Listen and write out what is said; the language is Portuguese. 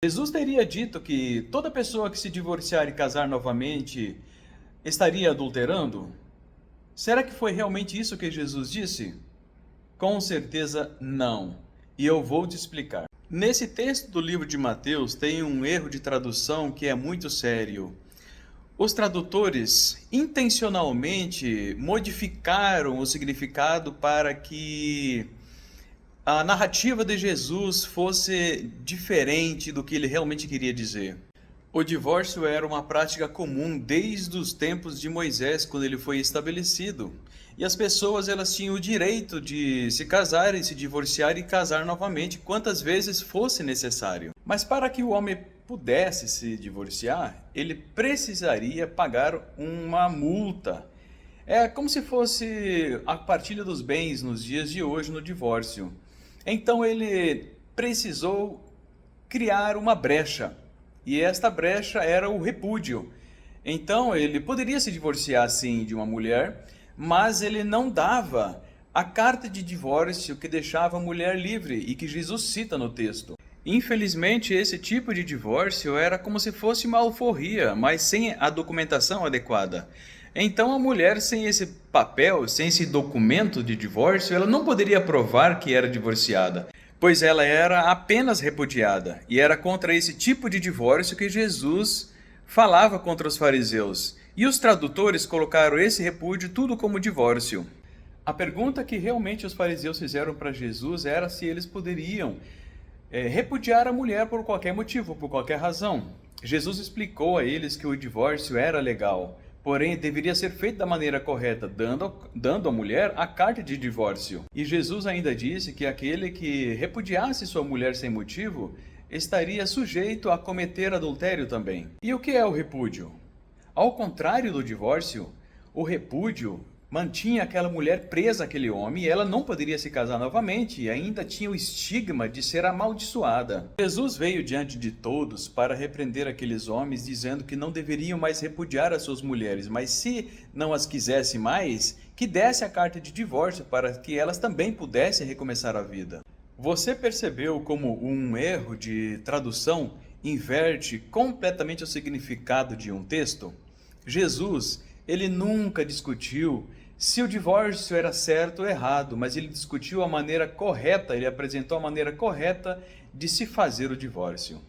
Jesus teria dito que toda pessoa que se divorciar e casar novamente estaria adulterando? Será que foi realmente isso que Jesus disse? Com certeza não. E eu vou te explicar. Nesse texto do livro de Mateus tem um erro de tradução que é muito sério. Os tradutores intencionalmente modificaram o significado para que a narrativa de Jesus fosse diferente do que ele realmente queria dizer. O divórcio era uma prática comum desde os tempos de Moisés, quando ele foi estabelecido. E as pessoas elas tinham o direito de se casarem, se divorciar e casar novamente quantas vezes fosse necessário. Mas para que o homem pudesse se divorciar, ele precisaria pagar uma multa. É como se fosse a partilha dos bens nos dias de hoje no divórcio. Então ele precisou criar uma brecha. E esta brecha era o repúdio. Então ele poderia se divorciar sim de uma mulher, mas ele não dava a carta de divórcio que deixava a mulher livre e que Jesus cita no texto. Infelizmente, esse tipo de divórcio era como se fosse uma alforria, mas sem a documentação adequada. Então a mulher sem esse papel, sem esse documento de divórcio, ela não poderia provar que era divorciada, pois ela era apenas repudiada. E era contra esse tipo de divórcio que Jesus falava contra os fariseus. E os tradutores colocaram esse repúdio tudo como divórcio. A pergunta que realmente os fariseus fizeram para Jesus era se eles poderiam repudiar a mulher por qualquer motivo, por qualquer razão. Jesus explicou a eles que o divórcio era legal, porém deveria ser feito da maneira correta, dando à mulher a carta de divórcio. E Jesus ainda disse que aquele que repudiasse sua mulher sem motivo estaria sujeito a cometer adultério também. E o que é o repúdio? Ao contrário do divórcio, o repúdio mantinha aquela mulher presa àquele homem e ela não poderia se casar novamente e ainda tinha o estigma de ser amaldiçoada. Jesus veio diante de todos para repreender aqueles homens, dizendo que não deveriam mais repudiar as suas mulheres, mas se não as quisesse mais, que desse a carta de divórcio para que elas também pudessem recomeçar a vida. Você percebeu como um erro de tradução inverte completamente o significado de um texto? Jesus, ele nunca discutiu se o divórcio era certo ou errado, mas ele discutiu a maneira correta, ele apresentou a maneira correta de se fazer o divórcio.